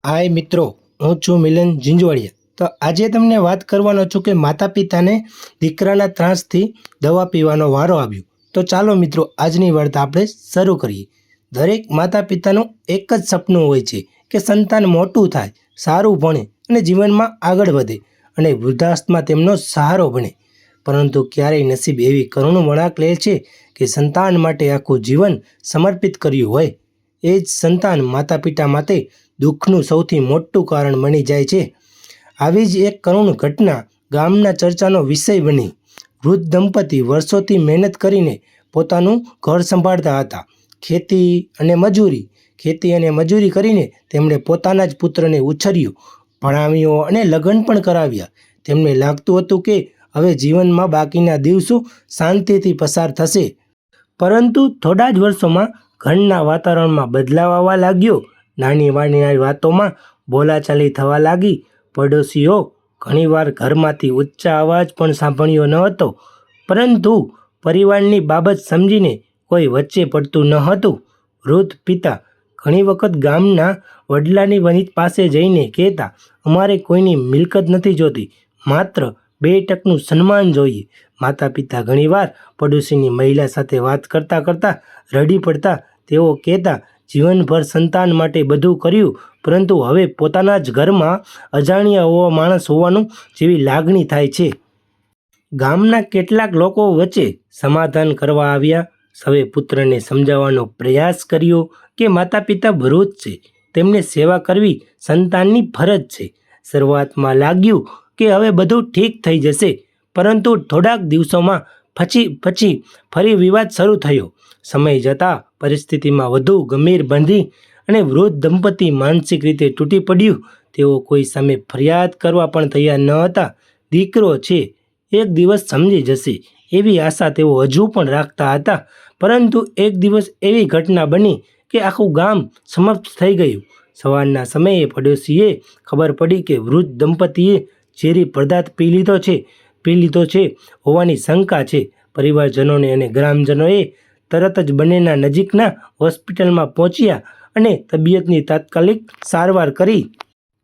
હાય મિત્રો, હું છું મિલન ઝીંઝવાડિયા. તો આજે તમને વાત કરવાનો છું કે માતા પિતાને દીકરાના ત્રાસથી દવા પીવાનો વારો આવ્યો. તો ચાલો મિત્રો, આજની વાર્તા આપણે શરૂ કરીએ. દરેક માતા પિતાનું એક જ સપનું હોય છે કે સંતાન મોટું થાય, સારું ભણે અને જીવનમાં આગળ વધે અને વૃદ્ધાવસ્થામાં તેમનો સહારો બને. પરંતુ ક્યારેય નસીબ એવી કરુણ વળાંક લે છે કે સંતાન માટે આખું જીવન સમર્પિત કર્યું હોય એ જ સંતાન માતા પિતા માટે દુઃખનું સૌથી મોટું કારણ બની જાય છે. આવી જ એક કરુણ ઘટના ગામના ચર્ચાનો વિષય બની. વૃદ્ધ દંપતી વર્ષોથી મહેનત કરીને પોતાનું ઘર સંભાળતા હતા. ખેતી અને મજૂરી કરીને તેમણે પોતાના જ પુત્રને ઉછર્યો, ભણાવ્યો અને લગ્ન પણ કરાવ્યા. તેમને લાગતું હતું કે હવે જીવનમાં બાકીના દિવસો શાંતિથી પસાર થશે. પરંતુ થોડા જ વર્ષોમાં ઘરના વાતાવરણમાં બદલાવ આવવા લાગ્યો. નાની વાતોમાં બોલાચાલી થવા લાગી. પડોશીઓ ઘણીવાર ઘરમાંથી ઊંચા અવાજ પણ સાંભળ્યો ન હતો, પરંતુ પરિવારની બાબત સમજીને કોઈ વચ્ચે પડતું ન હતું. વૃદ્ધ પિતા ઘણી વખત ગામના વડલાની પાસે જઈને કહેતા, અમારે કોઈની મિલકત નથી જોતી, માત્ર 2% સન્માન જોઈએ. માતા પિતા ઘણીવાર પડોશીની મહિલા સાથે વાત કરતા રડી પડતા. તેઓ કહેતા, જીવનભર સંતાન માટે બધું કર્યું, પરંતુ હવે પોતાના જ ઘરમાં અજાણ્યા માણસ હોવાનું જેવી લાગણી થાય છે. ગામના કેટલાક લોકો વચ્ચે સમાધાન કરવા આવ્યા. સૌએ પુત્રને સમજાવવાનો પ્રયાસ કર્યો કે માતા પિતા વૃદ્ધ છે, તેમને સેવા કરવી સંતાનની ફરજ છે. શરૂઆતમાં લાગ્યું કે હવે બધું ઠીક થઈ જશે, પરંતુ થોડાક દિવસોમાં પછી ફરી વિવાદ શરૂ થયો. સમય જતાં પરિસ્થિતિમાં વધુ ગંભીર બની અને વૃદ્ધ દંપતી માનસિક રીતે તૂટી પડ્યું. તેઓ કોઈ સામે ફરિયાદ કરવા પણ તૈયાર ન હતા. દીકરો છે, એક દિવસ સમજી જશે એવી આશા તેઓ હજુ પણ રાખતા હતા. પરંતુ એક દિવસ એવી ઘટના બની કે આખું ગામ સમાપ્ત થઈ ગયું. સવારના સમયે પડોશીએ ખબર પડી કે વૃદ્ધ દંપતીએ ઝેરી પદાર્થ પી લીધો છે હોવાની શંકા છે. પરિવારજનોને અને ગ્રામજનોએ તરત જ બંનેના નજીકના હોસ્પિટલમાં પહોંચ્યા અને તબિયતની તાત્કાલિક સારવાર કરી.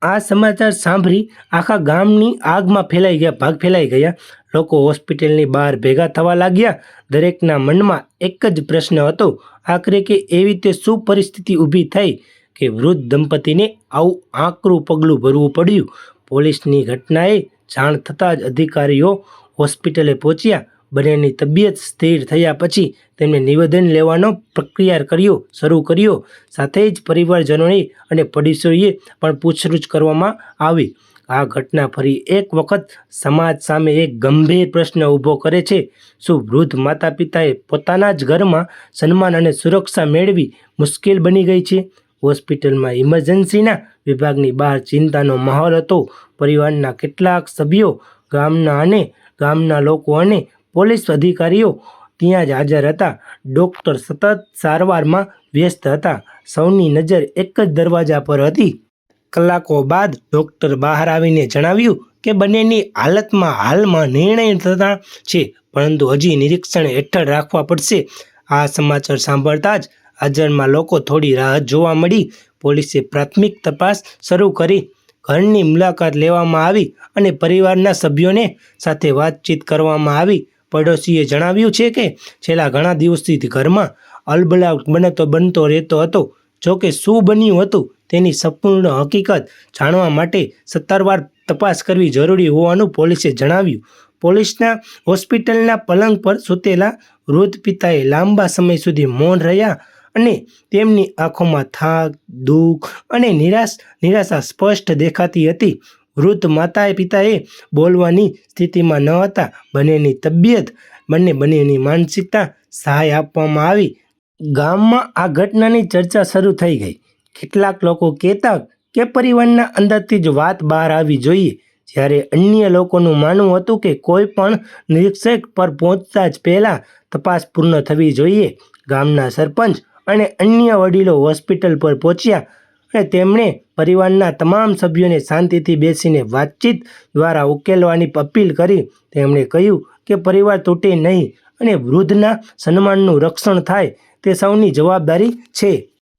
આ સમાચાર સાંભળી આખા ગામની આગમાં ફેલાઈ ગયા. લોકો હોસ્પિટલની બહાર ભેગા થવા લાગ્યા. દરેકના મનમાં એક જ પ્રશ્ન હતો, આખરે કે એવી તે શું પરિસ્થિતિ ઊભી થઈ કે વૃદ્ધ દંપતીને આવું આકરું પગલું ભરવું પડ્યું. પોલીસની ઘટનાએ જાણ થતાં જ અધિકારીઓ હોસ્પિટલે પહોંચ્યા. બંનેની તબિયત સ્થિર થયા પછી તેમને નિવેદન લેવાનો પ્રક્રિયા શરૂ કર્યો. સાથે જ પરિવારજનોએ અને પડોશીઓએ પણ પૂછપરછ કરવામાં આવી. આ ઘટના ફરી એક વખત સમાજ સામે એક ગંભીર પ્રશ્ન ઊભો કરે છે. શું વૃદ્ધ માતા પિતાએ પોતાના જ ઘરમાં સન્માન અને સુરક્ષા મેળવી મુશ્કેલ બની ગઈ છે? હોસ્પિટલમાં ઇમરજન્સીના વિભાગની બહાર ચિંતાનો માહોલ હતો. પરિવારના કેટલાક સભ્યો, ગામના લોકો અને પોલીસ અધિકારીઓ ત્યાં જ હાજર હતા. ડૉક્ટર સતત સારવારમાં વ્યસ્ત હતા. સૌની નજર એક જ દરવાજા પર હતી. કલાકો બાદ ડૉક્ટર બહાર આવીને જણાવ્યું કે બંનેની હાલમાં નિર્ણય થતા છે, પરંતુ હજી નિરીક્ષણ હેઠળ રાખવા પડશે. આ સમાચાર સાંભળતા જ હાજરમાં લોકો થોડી રાહત જોવા મળી. પોલીસે પ્રાથમિક તપાસ શરૂ કરી. ઘરની મુલાકાત લેવામાં આવી અને પરિવારના સભ્યોને સાથે વાતચીત કરવામાં આવી. પડોશીએ જણાવ્યું છે કે છેલ્લા ઘણા દિવસથી ઘરમાં અલબલાવ બનતો રહેતો હતો. જોકે શું બન્યું હતું તેની સંપૂર્ણ હકીકત જાણવા માટે સત્તાવાર તપાસ કરવી જરૂરી હોવાનું પોલીસે જણાવ્યું. પોલીસના હોસ્પિટલના પલંગ પર સૂતેલા વૃદ્ધ પિતાએ લાંબા સમય સુધી મૌન રહ્યા અને તેમની આંખોમાં થાક, દુઃખ અને નિરાશા સ્પષ્ટ દેખાતી હતી. વૃદ્ધ માતા પિતાએ બોલવાની સ્થિતિમાં ન હતા. બંનેની માનસિકતા સહાય આપવામાં આવી. ગામમાં આ ઘટનાની ચર્ચા શરૂ થઈ ગઈ. કેટલાક લોકો કહેતા કે પરિવારના અંદરથી જ વાત બહાર આવવી જોઈએ, જ્યારે અન્ય લોકોનું માનવું હતું કે કોઈ પણ નિરીક્ષક પર પહોંચતા જ પહેલાં તપાસ પૂર્ણ થવી જોઈએ. ગામના સરપંચ અને અન્ય વડીલો હોસ્પિટલ પર પહોંચ્યા અને તેમણે પરિવારના તમામ સભ્યોને શાંતિથી બેસીને વાતચીત દ્વારા ઉકેલવાની અપીલ કરી. તેમણે કહ્યું કે પરિવાર તૂટે નહીં અને વૃદ્ધના સન્માનનું રક્ષણ થાય તે સૌની જવાબદારી છે.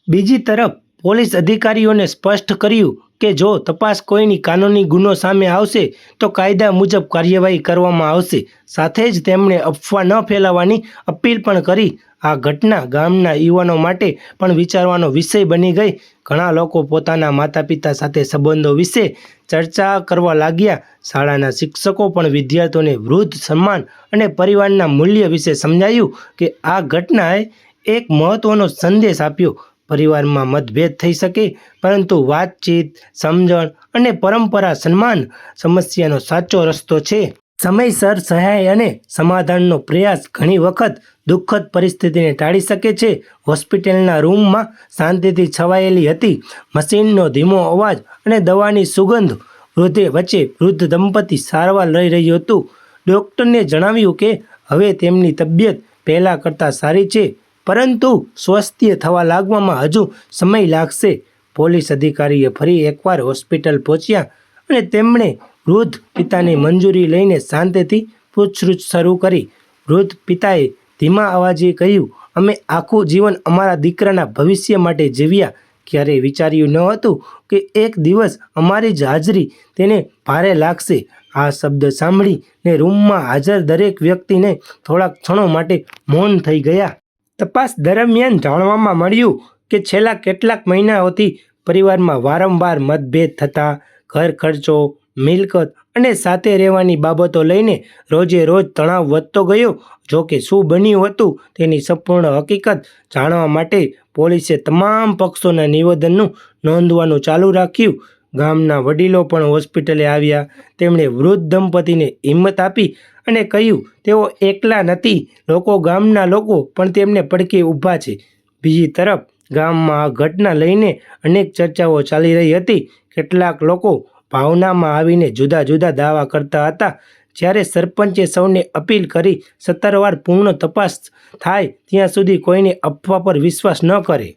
બીજી તરફ પોલીસ અધિકારીઓને સ્પષ્ટ કર્યું કે જો તપાસ કોઈની કાનૂની ગુનો સામે આવશે તો કાયદા મુજબ કાર્યવાહી કરવામાં આવશે. સાથે જ તેમણે અફવા ન ફેલાવવાની અપીલ પણ કરી. આ ઘટના ગામના યુવાનો માટે પણ વિચારવાનો વિષય બની ગઈ. ઘણા લોકો પોતાના માતા પિતા સાથે સંબંધો વિશે ચર્ચા કરવા લાગ્યા. શાળાના શિક્ષકો પણ વિદ્યાર્થીઓને વૃદ્ધ સન્માન અને પરિવારના મૂલ્ય વિશે સમજાયું કે આ ઘટનાએ એક મહત્વનો સંદેશ આપ્યો. પરિવારમાં મતભેદ થઈ શકે, પરંતુ વાતચીત, સમજણ અને પરંપરા સન્માન સમસ્યાનો સાચો રસ્તો છે. સમયસર સહાય અને સમાધાનનો પ્રયાસ ઘણી વખત દુઃખદ પરિસ્થિતિને ટાળી શકે છે. હોસ્પિટલના રૂમમાં શાંતિથી છવાયેલી હતી. મશીનનો ધીમો અવાજ અને દવાની સુગંધ વચ્ચે વૃદ્ધ દંપતી સારવાર લઈ રહ્યું હતું. ડૉક્ટરને જણાવ્યું કે હવે તેમની તબિયત પહેલાં કરતાં સારી છે, પરંતુ સ્વસ્થ થવા લાગવામાં હજુ સમય લાગશે. પોલીસ અધિકારીએ ફરી એકવાર હોસ્પિટલ પહોંચ્યા અને તેમણે વૃદ્ધ પિતાની મંજૂરી લઈને શાંતિથી પૂછપરછ શરૂ કરી. વૃદ્ધ પિતાએ ધીમા અવાજે કહ્યું, અમે આખું જીવન અમારા દીકરાના ભવિષ્ય માટે જીવ્યા. ક્યારેય વિચાર્યું ન હતું કે એક દિવસ અમારી જ હાજરી તેને ભારે લાગશે. આ શબ્દ સાંભળીને રૂમમાં હાજર દરેક વ્યક્તિને થોડાક ક્ષણો માટે મૌન થઈ ગયા. તપાસ દરમિયાન જાણવામાં મળ્યું કે છેલ્લા કેટલાક મહિનાઓથી પરિવારમાં વારંવાર મતભેદ થતા, ઘર ખર્ચો, મિલકત અને સાથે રહેવાની બાબતો લઈને રોજે રોજ તણાવ વધતો ગયો. જો કે શું બન્યું હતું તેની સંપૂર્ણ હકીકત જાણવા માટે પોલીસે તમામ પક્ષોના નિવેદનનું નોંધવાનું ચાલુ રાખ્યું. ગામના વડીલો પણ હોસ્પિટલે આવ્યા. તેમણે વૃદ્ધ દંપતીને હિંમત આપી અને કહ્યું તેઓ એકલા નથી. ગામના લોકો પણ તેમને પડખે ઊભા છે. બીજી તરફ ગામમાં આ ઘટના લઈને અનેક ચર્ચાઓ ચાલી રહી હતી. કેટલાક લોકો ભાવનામાં આવીને જુદા જુદા દાવા કરતા હતા, જ્યારે સરપંચે સૌને અપીલ કરી સત્તાવાર પૂર્ણ તપાસ થાય ત્યાં સુધી કોઈને અફવા પર વિશ્વાસ ન કરે.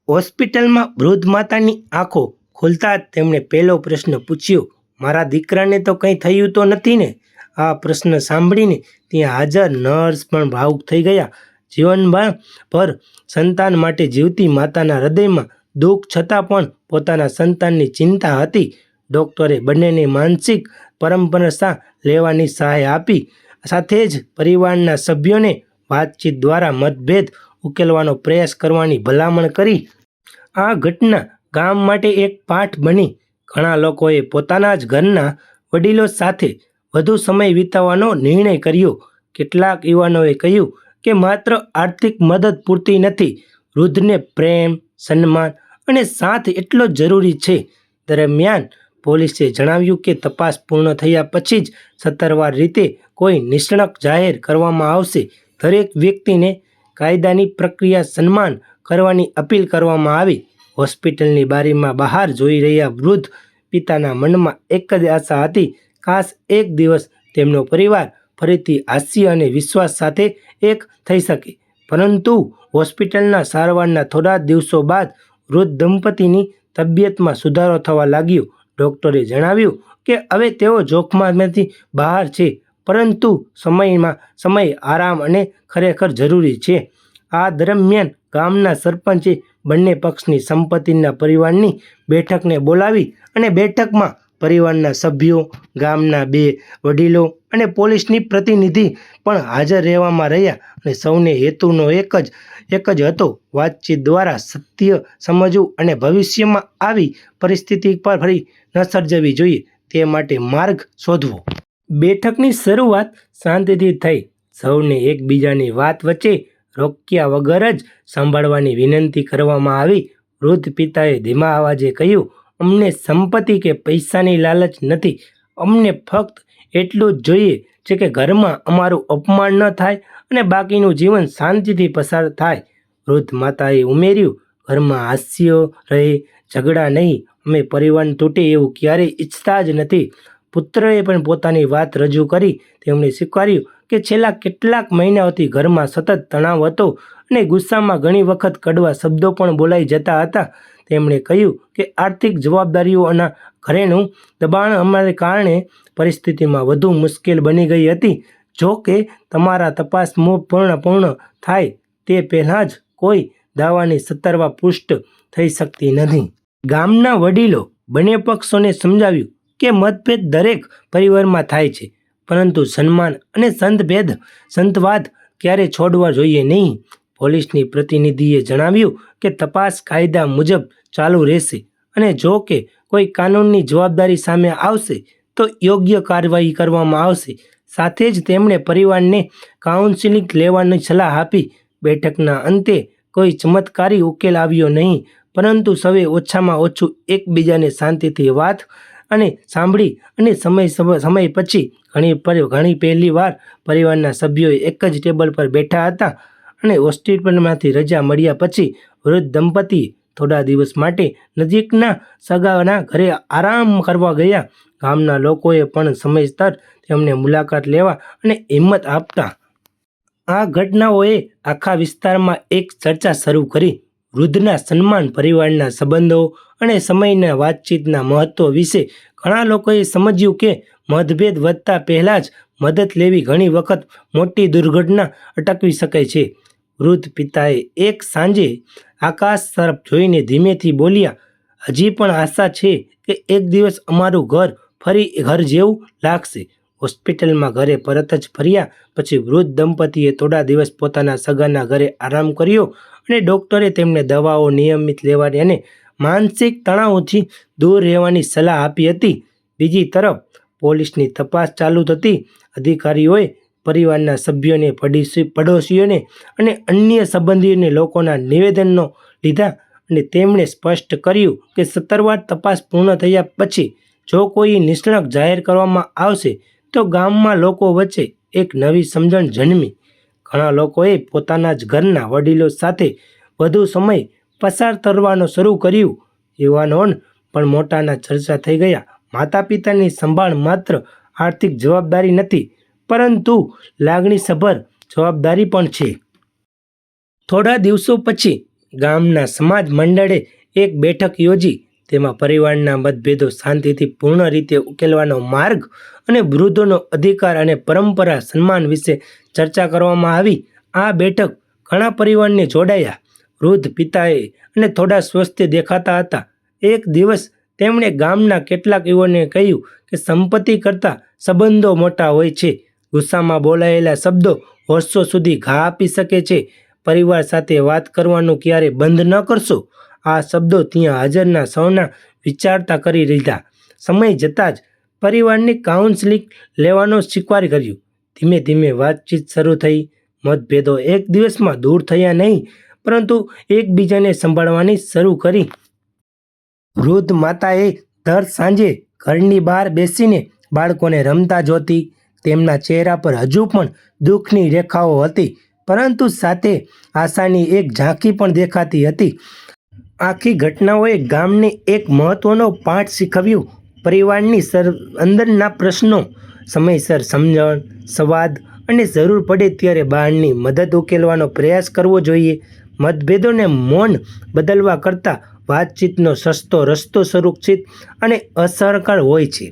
હોસ્પિટલમાં વૃદ્ધ માતાની આંખો ખુલતા જ તેમણે પહેલો પ્રશ્ન પૂછ્યો, મારા દીકરાને તો કંઈ થયું તો નથી ને? આ પ્રશ્ન સાંભળીને ત્યાં હાજર નર્સ પણ ભાવુક થઈ ગયા. જીવનભર સંતાન માટે જીવતી માતાના હૃદયમાં દુઃખ છતાં પણ પોતાના સંતાનની ચિંતા હતી. ડૉક્ટરે બંનેને માનસિક પરામર્શ લેવાની સલાહ આપી. સાથે જ પરિવારના સભ્યોને વાતચીત દ્વારા મતભેદ ઉકેલવાનો પ્રયાસ કરવાની ભલામણ કરી. આ ઘટના ગામ માટે એક પાઠ બની. ઘણા લોકોએ પોતાના જ ઘરના વડીલો સાથે વધુ સમય વિતાવવાનો નિર્ણય કર્યો. કેટલાક યુવાનોએ કહ્યું કે માત્ર આર્થિક મદદ પૂરતી નથી, વૃદ્ધને પ્રેમ, સન્માન અને સાથ એટલો જ જરૂરી છે. દરમિયાન પોલીસે જણાવ્યું કે તપાસ પૂર્ણ થયા પછી જ સત્તાવાર રીતે કોઈ નિષ્ણાત જાહેર કરવામાં આવશે. દરેક વ્યક્તિને કાયદાની પ્રક્રિયા સન્માન કરવાની અપીલ કરવામાં આવી. હોસ્પિટલની બારીમાં બહાર જોઈ રહ્યા વૃદ્ધ પિતાના મનમાં એક જ આશા હતી, કાશ એક દિવસ તેમનો પરિવાર ફરીથી હાસ્ય અને વિશ્વાસ સાથે એક થઈ શકે. પરંતુ હોસ્પિટલના સારવારના થોડા દિવસો બાદ વૃદ્ધ દંપતીની તબિયતમાં સુધારો થવા લાગ્યો. ડૉક્ટરે જણાવ્યું કે હવે તેઓ જોખમમાંથી બહાર છે, પરંતુ સમય, આરામ અને ખરેખર જરૂરી છે. આ દરમિયાન ગામના સરપંચે બંને પક્ષની સંપત્તિના પરિવારની બેઠકને બોલાવી અને બેઠકમાં પરિવારના સભ્યો, ગામના 2 વડીલો અને પોલીસની પ્રતિનિધિ પણ હાજર રહેવામાં રહ્યા. અને સૌને હેતુનો એક જ હતો, વાતચીત દ્વારા સત્ય સમજવું અને ભવિષ્યમાં આવી પરિસ્થિતિ પર ફરી ન સર્જવી જોઈએ તે માટે માર્ગ શોધવો. બેઠકની શરૂઆત શાંતિથી થઈ. સૌને એકબીજાની વાત વચ્ચે રોક્યા વગર જ સાંભળવાની વિનંતી કરવામાં આવી. વૃદ્ધ પિતાએ ધીમા અવાજે કહ્યું, અમને સંપત્તિ કે પૈસાની લાલચ નથી. અમને ફક્ત એટલું જ જોઈએ છે કે ઘરમાં અમારું અપમાન ન થાય અને બાકીનું જીવન શાંતિથી પસાર થાય. વૃદ્ધ માતાએ ઉમેર્યું, ઘરમાં હાસ્ય રહે, ઝઘડા નહીં. અમે પરિવાર તૂટે એવું ક્યારેય ઈચ્છતા જ નથી. પુત્રએ પણ પોતાની વાત રજૂ કરી. તેમણે સ્વીકાર્યું કે છેલ્લા કેટલાક મહિનાઓથી ઘરમાં સતત તણાવ હતો અને ગુસ્સામાં ઘણી વખત કડવા શબ્દો પણ બોલાઈ જતા હતા. તેમણે કહ્યું કે આર્થિક જવાબદારીઓ અને ઘરેલું દબાણ અમારે કારણે પરિસ્થિતિમાં વધુ મુશ્કેલ બની ગઈ હતી. જો કે તમારા તપાસ પૂર્ણ થાય તે પહેલાં જ કોઈ દાવાની સત્તાવાર પુષ્ટિ થઈ શકતી નથી. ગામના વડીલો બંને પક્ષોને સમજાવ્યું કે મતભેદ દરેક પરિવારમાં થાય છે, પરંતુ સન્માન અને સંતવાદ ક્યારે છોડવા જોઈએ નહીં. પોલીસની પ્રતિનિધિએ જણાવ્યું કે તપાસ કાયદા મુજબ ચાલુ રહેશે અને જો કે કોઈ કાનૂનની જવાબદારી સામે આવશે તો યોગ્ય કાર્યવાહી કરવામાં આવશે. સાથે જ તેમણે પરિવારને કાઉન્સિલિંગ લેવાની સલાહ આપી. બેઠકના અંતે કોઈ ચમત્કારી ઉકેલ આવ્યો નહીં, પરંતુ સૌએ ઓછામાં ઓછું એકબીજાને શાંતિથી વાત અને સાંભળી અને સમય પછી ઘણી પહેલી વાર પરિવારના સભ્યોએ એક જ ટેબલ પર બેઠા હતા અને હોસ્પિટલમાંથી રજા મળ્યા પછી વૃદ્ધ દંપતી થોડા દિવસ માટે નજીકના સગાના ઘરે આરામ કરવા ગયા. ગામના લોકોએ પણ સમયસર તેમને મુલાકાત લેવા અને હિંમત આપતા. આ ઘટનાઓએ આખા વિસ્તારમાં એક ચર્ચા શરૂ કરી. વૃદ્ધના સન્માન, પરિવારના સંબંધો અને સમયના વાતચીતના મહત્વ વિશે ઘણા લોકોએ સમજ્યું કે મતભેદ વધતા પહેલાં જ મદદ લેવી ઘણી વખત મોટી દુર્ઘટના અટકાવી શકે છે. વૃદ્ધ પિતાએ એક સાંજે આકાશ તરફ જોઈને ધીમેથી બોલ્યા, હજી પણ આશા છે કે એક દિવસ અમારું ઘર ફરી ઘર જેવું લાગશે. હોસ્પિટલમાં ઘરે પરત જ ફર્યા પછી વૃદ્ધ દંપતીએ થોડા દિવસ પોતાના સગાના ઘરે આરામ કર્યો અને ડૉક્ટરે તેમને દવાઓ નિયમિત લેવાની અને માનસિક તણાવથી દૂર રહેવાની સલાહ આપી હતી. બીજી તરફ પોલીસની તપાસ ચાલુ હતી. અધિકારીઓએ પરિવારના સભ્યોને, પડોશીઓને અને અન્ય સંબંધિત લોકોના નિવેદનો લીધા અને તેમણે સ્પષ્ટ કર્યું કે સત્તાવાર તપાસ પૂર્ણ થયા પછી જો કોઈ નિષ્ણાત જાહેર કરવામાં આવશે તો ગામમાં લોકો વચ્ચે એક નવી સમજણ જન્મી. ઘણા લોકોએ પોતાના જ ઘરના વડીલો સાથે વધુ સમય પસાર કરવાનું શરૂ કર્યું. યુવાનો પણ મોટાના ચર્ચા થઈ ગયા. માતા પિતાની સંભાળ માત્ર આર્થિક જવાબદારી નથી, પરંતુ લાગણીસભર જવાબદારી પણ છે. થોડા દિવસો પછી ગામના સમાજ મંડળે એક બેઠક યોજી. તેમાં પરિવારના મતભેદો શાંતિથી પૂર્ણ રીતે ઉકેલવાનો માર્ગ અને વૃદ્ધોનો અધિકાર અને પરંપરા સન્માન વિશે ચર્ચા કરવામાં આવી. આ બેઠક ઘણા પરિવારને જોડાયા. વૃદ્ધ પિતાએ અને થોડા સ્વસ્થ દેખાતા હતા. એક દિવસ તેમણે ગામના કેટલાક યુવાનોને કહ્યું કે સંપત્તિ કરતાં સંબંધો મોટા હોય છે. ગુસ્સામાં બોલાયેલા શબ્દો વર્ષો સુધી ઘા આપી શકે છે. પરિવાર સાથે વાત કરવાનું ક્યારેય બંધ ન કરશો. આ શબ્દો ત્યાં હાજરના સૌના વિચારતા કરી લીધા. સમય જતાં જ પરિવારની કાઉન્સિલિંગ લેવાનો સ્વીકાર કર્યું. ધીમે ધીમે વાતચીત શરૂ થઈ. મતભેદો એક દિવસમાં દૂર થયા નહીં, પરંતુ એકબીજાને સંભાળવાની શરૂ કરી. વૃદ્ધ માતાએ દર સાંજે ઘરની બહાર બેસીને બાળકોને રમતા જોતી. તેમના ચહેરા પર હજુ પણ દુઃખની રેખાઓ હતી, પરંતુ સાથે આશાની એક ઝાંખી પણ દેખાતી હતી. આખી ઘટનાઓએ ગામને એક મહત્વનો પાઠ શીખવ્યું. પરિવારની અંદરના પ્રશ્નો સમયસર સમજણ, સંવાદ અને જરૂર પડે ત્યારે બહારની મદદ ઉકેલવાનો પ્રયાસ કરવો જોઈએ. મતભેદોને મૌન બદલવા કરતાં વાતચીતનો સસ્તો રસ્તો સુરક્ષિત અને અસરકારક હોય છે.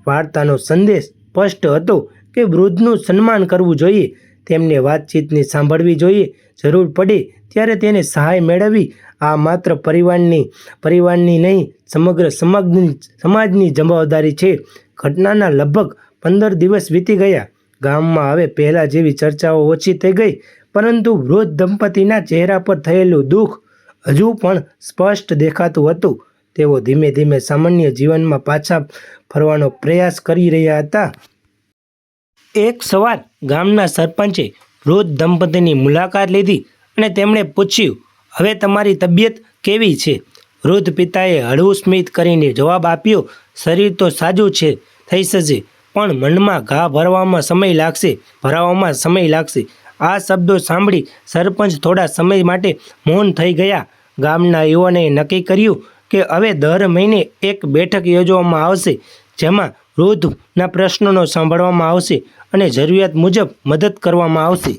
વાર્તાનો સંદેશ સ્પષ્ટ હતો કે વૃદ્ધનું સન્માન કરવું જોઈએ, તેમને વાતચીતની સાંભળવી જોઈએ, જરૂર પડે ત્યારે તેને સહાય મેળવવી. આ માત્ર પરિવારની નહીં, સમગ્ર સમાજની જવાબદારી છે. ઘટનાના લગભગ 15 દિવસ વીતી ગયા. ગામમાં હવે પહેલાં જેવી ચર્ચાઓ ઓછી થઈ ગઈ, પરંતુ વૃદ્ધ દંપતીના ચહેરા પર થયેલું દુઃખ હજુ પણ સ્પષ્ટ દેખાતું હતું. તેઓ ધીમે ધીમે સામાન્ય જીવનમાં પાછા ફરવાનો પ્રયાસ કરી રહ્યા હતા. એક સવાર ગામના સરપંચે વૃદ્ધ દંપતીની મુલાકાત લીધી અને તેમણે પૂછ્યું, હવે તમારી તબિયત કેવી છે? વૃદ્ધ પિતાએ હળવું સ્મિત કરીને જવાબ આપ્યો, શરીર તો સાજું છે, થઈ જશે, પણ મનમાં ઘા ભરાવામાં સમય લાગશે. આ શબ્દો સાંભળી સરપંચ થોડા સમય માટે મૌન થઈ ગયા. ગામના યુવાનોએ નક્કી કર્યું કે હવે દર મહિને એક બેઠક યોજવામાં આવશે, જેમાં વૃદ્ધના પ્રશ્નોનો સાંભળવામાં આવશે અને જરૂરિયાત મુજબ મદદ કરવામાં આવશે.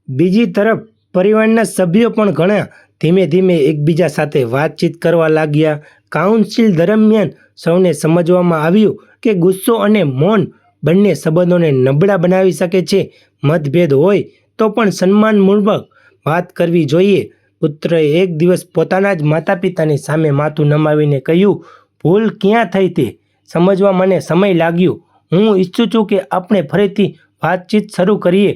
બીજી તરફ પરિવારના સભ્યો પણ ઘણા ધીમે ધીમે એકબીજા સાથે વાતચીત કરવા લાગ્યા. કાઉન્સિલ દરમિયાન સૌને સમજવામાં આવ્યું કે ગુસ્સો અને મૌન બંને સંબંધોને નબળા બનાવી શકે છે. મતભેદ હોય તો પણ સન્માનપૂર્વક વાત કરવી જોઈએ. પુત્રએ એક દિવસ પોતાના જ માતા પિતાની સામે માથું નમાવીને કહ્યું, ભૂલ ક્યાં થઈ તે સમજવા મને સમય લાગ્યો. હું ઈચ્છું છું કે આપણે ફરીથી વાતચીત શરૂ કરીએ.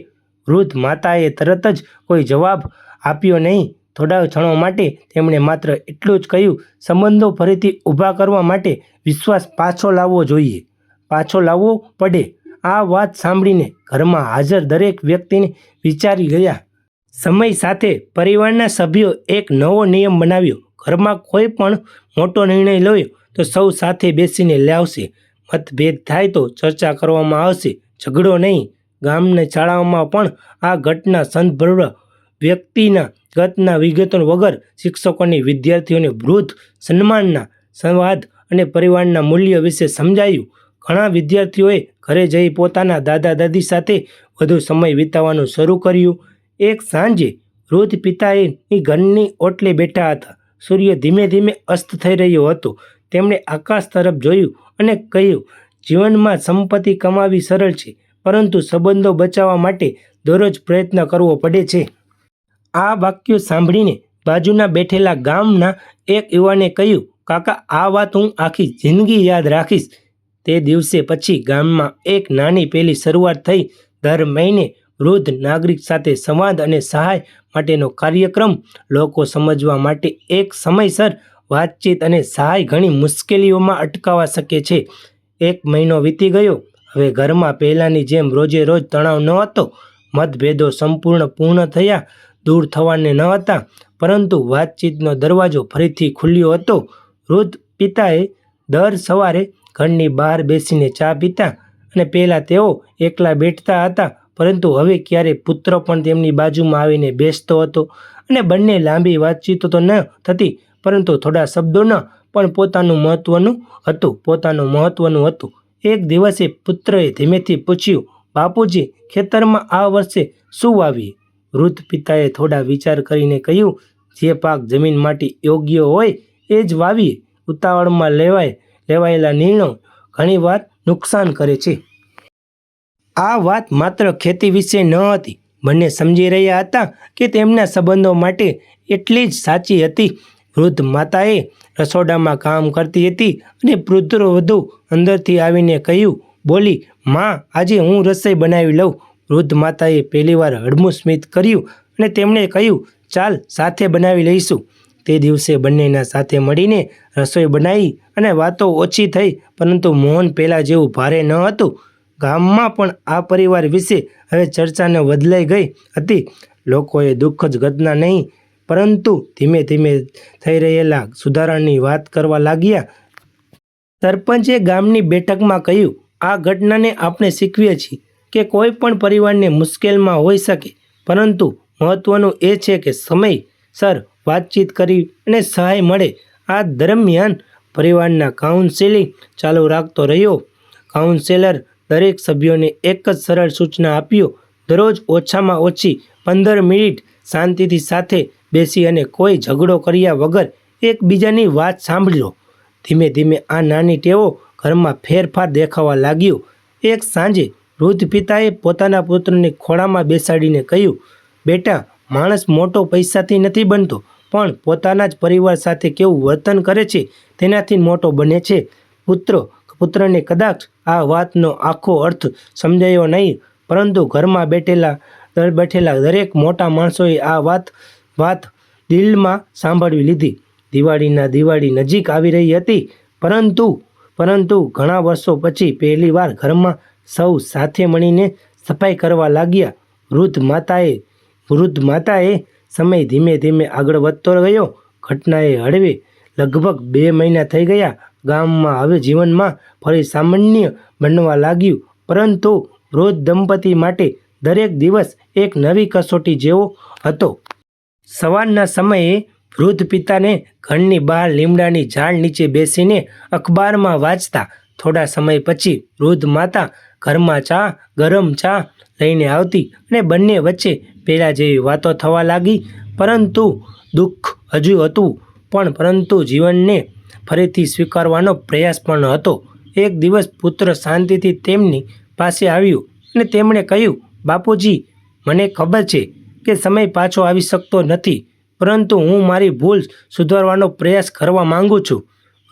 વૃદ્ધ માતાએ તરત જ કોઈ જવાબ આપ્યો નહીં. થોડા ક્ષણો માટે તેમણે માત્ર એટલું જ કહ્યું, સંબંધો ફરીથી ઊભા કરવા માટે વિશ્વાસ પાછો લાવવો પડે. આ વાત સાંભળીને ઘરમાં હાજર દરેક વ્યક્તિને વિચારી ગયા. સમય સાથે પરિવારના સભ્યો એક નવો નિયમ બનાવ્યો. ઘરમાં કોઈ પણ મોટો નિર્ણય લ્યો તો સૌ સાથે બેસીને લાવશે. મતભેદ થાય તો ચર્ચા કરવામાં આવશે, ઝઘડો નહીં. ગામની શાળાઓમાં પણ આ ઘટના સંદર્ભ વ્યક્તિના ગતના વિગતો વગર શિક્ષકોની વિદ્યાર્થીઓને વૃદ્ધ સન્માનના સંવાદ અને પરિવારના મૂલ્ય વિશે સમજાયું. ઘણા વિદ્યાર્થીઓએ ઘરે જઈ પોતાના દાદા દાદી સાથે વધુ સમય વિતાવવાનું શરૂ કર્યું. એક સાંજે વૃદ્ધ પિતાની ઘરની ઓટલે બેઠા હતા. સૂર્ય ધીમે ધીમે અસ્ત થઈ રહ્યો હતો. તેમણે આકાશ તરફ જોયું અને કહ્યું, જીવનમાં સંપત્તિ કમાવી સરળ છે, પરંતુ સંબંધો બચાવવા માટે દરરોજ પ્રયત્ન કરવો પડે છે. આ વાક્યો સાંભળીને બાજુના બેઠેલા ગામના એક યુવાને કહ્યું, કાકા, આ વાત હું આખી જિંદગી યાદ રાખીશ. તે દિવસે પછી ગામમાં એક નાની પહેલી શરૂઆત થઈ. દર મહિને વૃદ્ધ નાગરિક સાથે સંવાદ અને સહાય માટેનો કાર્યક્રમ. લોકો સમજવા માટે એક સમયસર વાતચીત અને સહાય ઘણી મુશ્કેલીઓમાં અટકાવવા શકે છે. એક મહિનો વીતી ગયો. હવે ઘરમાં પહેલાંની જેમ રોજે રોજ તણાવ ન હતો. મતભેદો પૂર્ણ થયા, દૂર થવાને ન હતા, પરંતુ વાતચીતનો દરવાજો ફરીથી ખુલ્યો હતો. વૃદ્ધ પિતાએ દર સવારે ઘરની બહાર બેસીને ચા પીતા અને પહેલાં તેઓ એકલા બેઠતા હતા, પરંતુ હવે ક્યારેય પુત્ર પણ તેમની બાજુમાં આવીને બેસતો હતો અને બંને લાંબી વાતચીતો તો ન થતી, પરંતુ થોડા શબ્દોના પણ પોતાનું મહત્વનું હતું. એક દિવસે પુત્રએ ધીમેથી પૂછ્યું, બાપુજી, ખેતરમાં આ વર્ષે શું વાવીએ? વૃદ્ધ પિતાએ થોડા વિચાર કરીને કહ્યું, જે પાક જમીન માટે યોગ્ય હોય એ જ વાવીએ. ઉતાવળમાં લેવાયેલા નિર્ણયો ઘણીવાર નુકસાન કરે છે. આ વાત માત્ર ખેતી વિશે ન હતી. બંને સમજી રહ્યા હતા કે તેમના સંબંધો માટે એટલી જ સાચી હતી. વૃદ્ધ માતાએ રસોડામાં કામ કરતી હતી અને પુત્રવધુ અંદરથી આવીને કહ્યું, બોલી, માં, આજે હું રસોઈ બનાવી લઉં. વૃદ્ધ માતાએ પહેલીવાર હળવું સ્મિત કર્યું અને તેમણે કહ્યું, ચાલ, સાથે બનાવી લઈશું. તે દિવસે બંનેના સાથે મળીને રસોઈ બનાવી અને વાતો ઓછી થઈ, પરંતુ મૌન પહેલાં જેવું ભારે ન હતું. ગામમાં પણ આ પરિવાર વિશે હવે ચર્ચાને બદલાઈ ગઈ હતી. લોકોએ દુઃખ જ ઘટના નહીં, પરંતુ ધીમે ધીમે થઈ રહેલા સુધારાની વાત કરવા લાગ્યા. સરપંચે ગામની બેઠકમાં કહ્યું, આ ઘટનાને આપણે શીખવીએ છીએ કે કોઈ પણ પરિવારને મુશ્કેલમાં હોઈ શકે, પરંતુ મહત્વનું એ છે કે સમયસર વાતચીત કરી અને સહાય મળે. આ દરમિયાન પરિવારના કાઉન્સેલિંગ ચાલુ રાખતો રહ્યો. કાઉન્સેલર દરેક સભ્યોને એક જ સરળ સૂચના આપ્યો, દરરોજ ઓછામાં ઓછી 15 મિનિટ શાંતિથી સાથે બેસી અને કોઈ ઝઘડો કર્યા વગર એકબીજાની વાત સાંભળો. ધીમે ધીમે આ નાની ટેવો ઘરમાં ફેરફાર દેખાવા લાગ્યો. એક સાંજે વૃદ્ધ પિતાએ પોતાના પુત્રને ખોળામાં બેસાડીને કહ્યું, બેટા, માણસ મોટો પૈસાથી નથી બનતો, પણ પોતાના જ પરિવાર સાથે કેવું વર્તન કરે છે તેનાથી મોટો બને છે. પુત્રને કદાચ આ વાતનો આખો અર્થ સમજાયો નહીં, પરંતુ ઘરમાં બેઠેલા દરેક મોટા માણસોએ આ વાત દિલમાં સાંભળી લીધી. દિવાળી નજીક આવી રહી હતી, પરંતુ ઘણા વર્ષો પછી પહેલીવાર ઘરમાં સૌ સાથે મળીને સફાઈ કરવા લાગ્યા. વૃદ્ધ માતાએ સમય ધીમે ધીમે આગળ વધતો ગયો. ઘટનાએ હળવે લગભગ 2 મહિના થઈ ગયા. ગામમાં હવે જીવનમાં ફરી સામાન્ય બનવા લાગ્યું, પરંતુ વૃદ્ધ દંપતી માટે દરેક દિવસ એક નવી કસોટી જેવો હતો. સવારના સમયે વૃદ્ધ પિતાને ઘરની બહાર લીમડાની ઝાડ નીચે બેસીને અખબારમાં વાંચતા. થોડા સમય પછી વૃદ્ધ માતા ઘરમાં ગરમ ચા લઈને આવતી અને બંને વચ્ચે પહેલાં જેવી વાતો થવા લાગી. પરંતુ દુઃખ હજુ હતું, પરંતુ જીવનને ફરીથી સ્વીકારવાનો પ્રયાસ પણ હતો. એક દિવસ પુત્ર શાંતિથી તેમની પાસે આવ્યું અને તેમણે કહ્યું, બાપુજી, મને ખબર છે કે સમય પાછો આવી શકતો નથી, પરંતુ હું મારી ભૂલ સુધારવાનો પ્રયાસ કરવા માંગુ છું.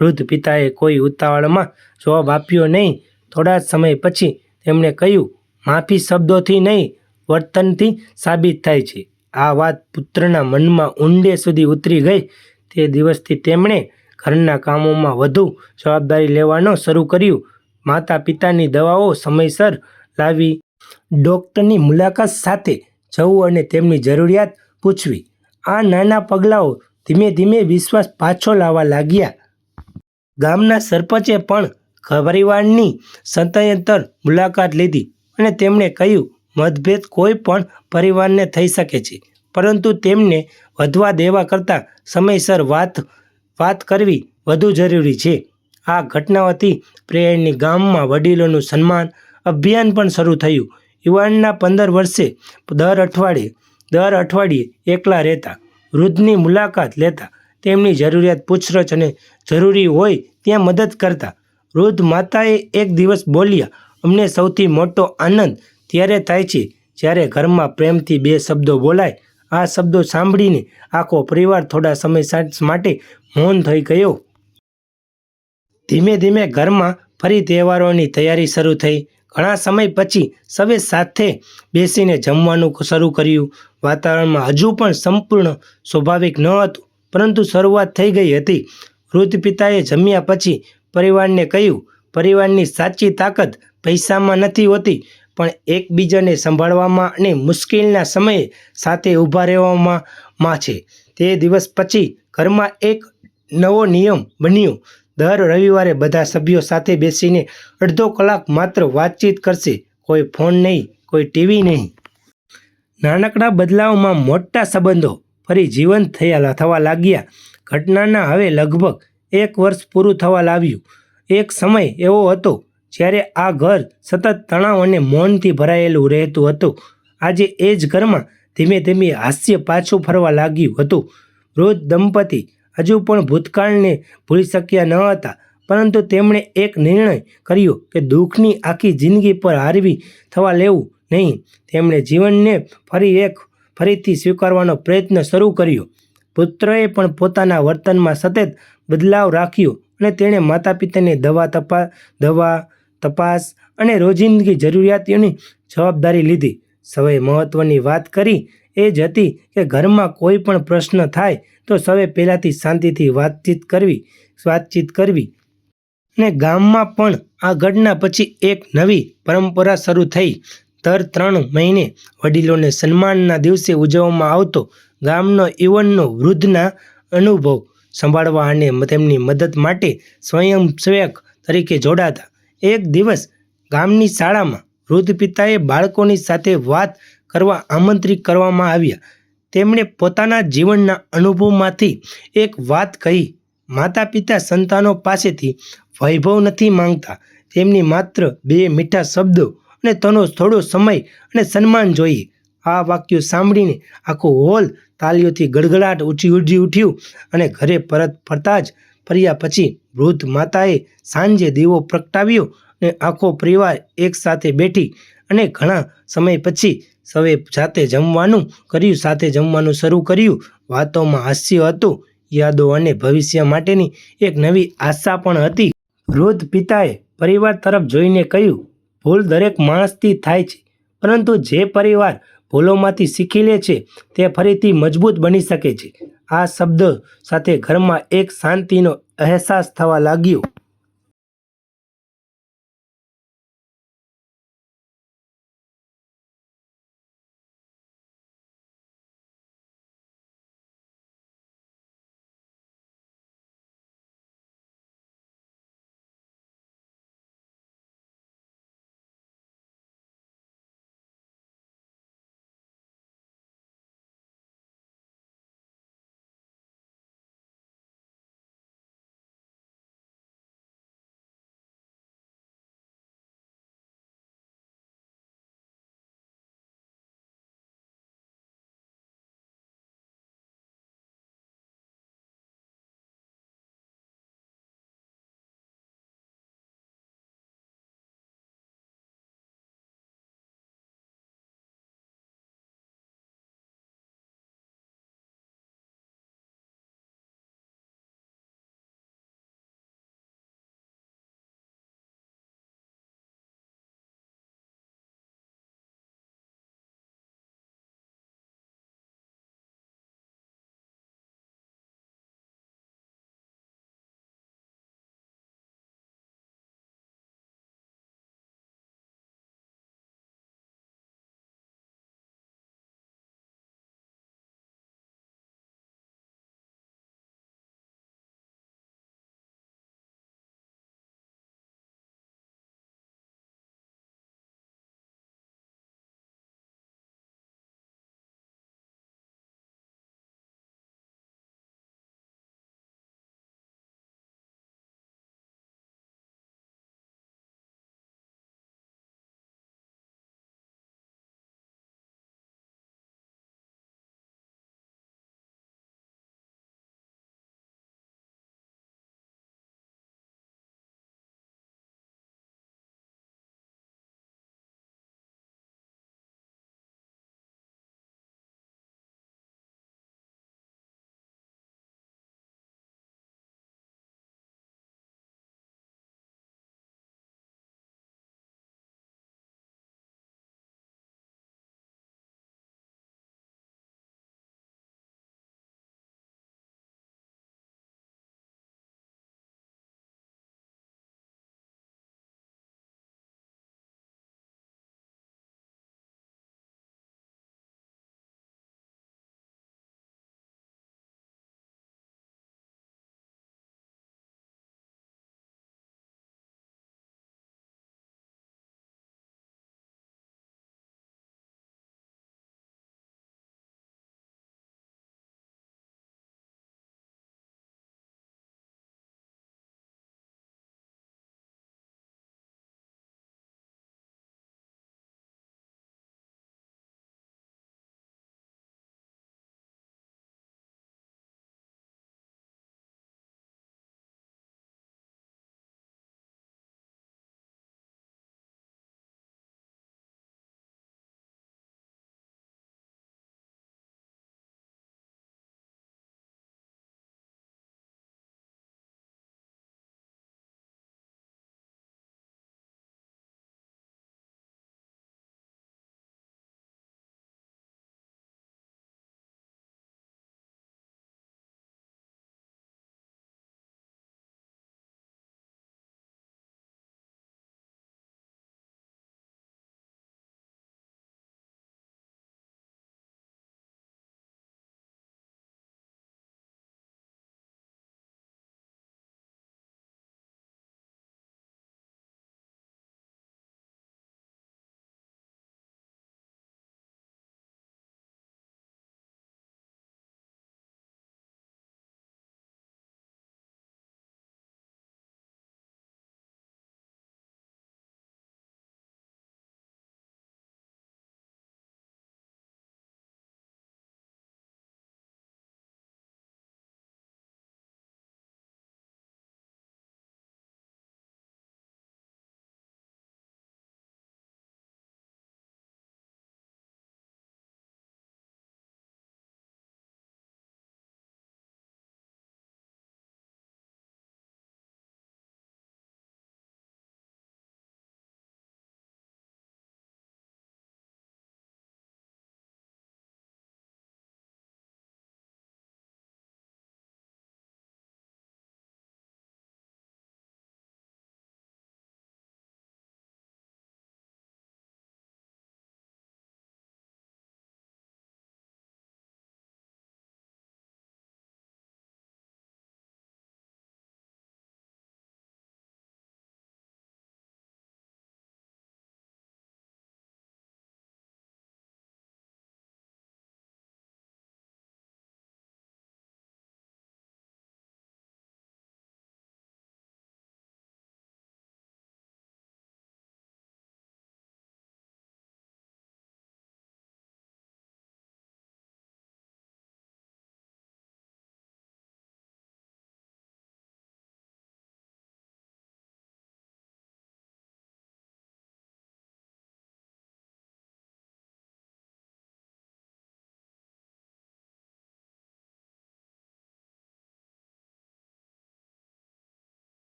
વૃદ્ધ પિતાએ કોઈ ઉતાવળમાં જવાબ આપ્યો નહીં. થોડા સમય પછી તેમણે કહ્યું, માફી શબ્દોથી નહીં, વર્તનથી સાબિત થાય છે. આ વાત પુત્રના મનમાં ઊંડે સુધી ઉતરી ગઈ. તે દિવસથી તેમણે ઘરના કામોમાં વધુ જવાબદારી લેવાનું શરૂ કર્યું. માતા પિતાની દવાઓ સમયસર લાવી, ડૉક્ટરની મુલાકાત સાથે જવું અને તેમની જરૂરિયાત પૂછવી. આ નાના પગલાઓ ધીમે ધીમે વિશ્વાસ પાછો લાવવા લાગ્યા. ગામના સરપંચે પણ પરિવારની સતંતર મુલાકાત લીધી અને તેમણે કહ્યું, મતભેદ કોઈ પણ પરિવારને થઈ શકે છે, પરંતુ તેમને વધવા દેવા કરતાં સમયસર વાત કરવી વધુ જરૂરી છે. આ ઘટનાઓથી પ્રેરણાની ગામમાં વડીલોનું સન્માન અભિયાન પણ શરૂ થયું. યુવાનના 15 વર્ષે દર અઠવાડિયે એકલા રહેતા, વૃદ્ધની મુલાકાત લેતા, તેમની જરૂરિયાત પૂછરછ અને જરૂરી હોય ત્યાં મદદ કરતા. વૃદ્ધ માતાએ એક દિવસ બોલ્યા, અમને સૌથી મોટો આનંદ ત્યારે થાય છે જ્યારે ઘરમાં પ્રેમથી 2 શબ્દો બોલાય. આ શબ્દો સાંભળીને આખો પરિવાર થોડા સમય માટે મૌન થઈ ગયો. ધીમે ધીમે ઘરમાં ફરી તહેવારોની તૈયારી શરૂ થઈ. ઘણા સમય પછી સૌએ સાથે બેસીને જમવાનું શરૂ કર્યું. વાતાવરણમાં હજુ પણ સંપૂર્ણ સ્વાભાવિક ન હતું, પરંતુ શરૂઆત થઈ ગઈ હતી. વૃદ્ધ પિતાએ જમ્યા પછી પરિવારને કહ્યું, પરિવારની સાચી તાકાત પૈસામાં નથી હોતી, પણ એકબીજાને સંભાળવામાં અને મુશ્કેલીના સમયે સાથે ઊભા રહેવામાં છે. તે દિવસ પછી ઘરમાં એક નવો નિયમ બન્યો. દર રવિવારે બધા સભ્યો સાથે બેસીને અડધો કલાક માત્ર વાતચીત કરશે. કોઈ ફોન નહીં, કોઈ ટીવી નહીં. નાનકડા બદલાવમાં મોટા સંબંધો ફરી જીવંત થવા લાગ્યા. ઘટનાના હવે લગભગ 1 વર્ષ પૂરું થવા લાવ્યું. એક સમય એવો હતો જ્યારે આ ઘર સતત તણાવ અને મૌનથી ભરાયેલું રહેતું હતું. આજે એ જ ઘરમાં ધીમે ધીમે હાસ્ય પાછું ફરવા લાગ્યું હતું. વૃદ્ધ દંપતી હજુ પણ ભૂતકાળને ભૂલી શક્યા ન હતા, પરંતુ તેમણે એક નિર્ણય કર્યો કે દુઃખની આખી જિંદગી પર હાવી થવા લેવું નહીં. તેમણે જીવનને ફરીથી સ્વીકારવાનો પ્રયત્ન શરૂ કર્યો. પુત્રએ પણ પોતાના વર્તનમાં સતત બદલાવ રાખ્યો અને તેણે માતા પિતાની દવા તપાસ અને રોજિંદગી જરૂરિયાતોની જવાબદારી લીધી. સૌએ મહત્વની વાત કરી એ જ હતી કે ઘરમાં કોઈ પણ પ્રશ્ન થાય તો સૌએ પહેલાંથી શાંતિથી વાતચીત કરવી. અને ગામમાં પણ આ ઘટના પછી એક નવી પરંપરા શરૂ થઈ. દર 3 મહિને વડીલોને સન્માનના દિવસે ઉજવવામાં આવતો. ગામનો યુવાનો વૃદ્ધના અનુભવ સંભાળવા અને તેમની મદદ માટે સ્વયંસેવક તરીકે જોડાતા. એક દિવસ ગામની શાળામાં વૃદ્ધ પિતાએ બાળકોની સાથે વાત કરવા આમંત્રિત કરવામાં આવ્યા. તેમણે પોતાના જીવનના અનુભવમાંથી એક વાત કહી, માતા પિતા સંતાનો પાસેથી વૈભવ નથી માંગતા, તેમની માત્ર 2 મીઠા શબ્દો અને તેનો થોડો સમય અને સન્માન જોઈએ. આ વાક્યો સાંભળીને આખો હોલ તાળીઓથી ગડગડાટ ઊંચી ઉઠ્યું અને ઘરે પરત ફર્યા પછી વૃદ્ધ માતાએ સાંજે દીવો પ્રગટાવ્યો અને આખો પરિવાર એક સાથે બેઠી અને ઘણા સમય પછી સૌએ સાથે જમવાનું શરૂ કર્યું. વાતોમાં હાસ્ય હતું, યાદો અને ભવિષ્ય માટેની એક નવી આશા પણ હતી. વૃદ્ધ પિતાએ પરિવાર તરફ જોઈને કહ્યું, ભૂલ દરેક માણસથી થાય છે, પરંતુ જે પરિવાર ભૂલોમાંથી શીખી લે છે તે ફરીથી મજબૂત બની શકે છે. આ શબ્દો સાથે ઘરમાં એક શાંતિનો અહેસાસ થવા લાગ્યો.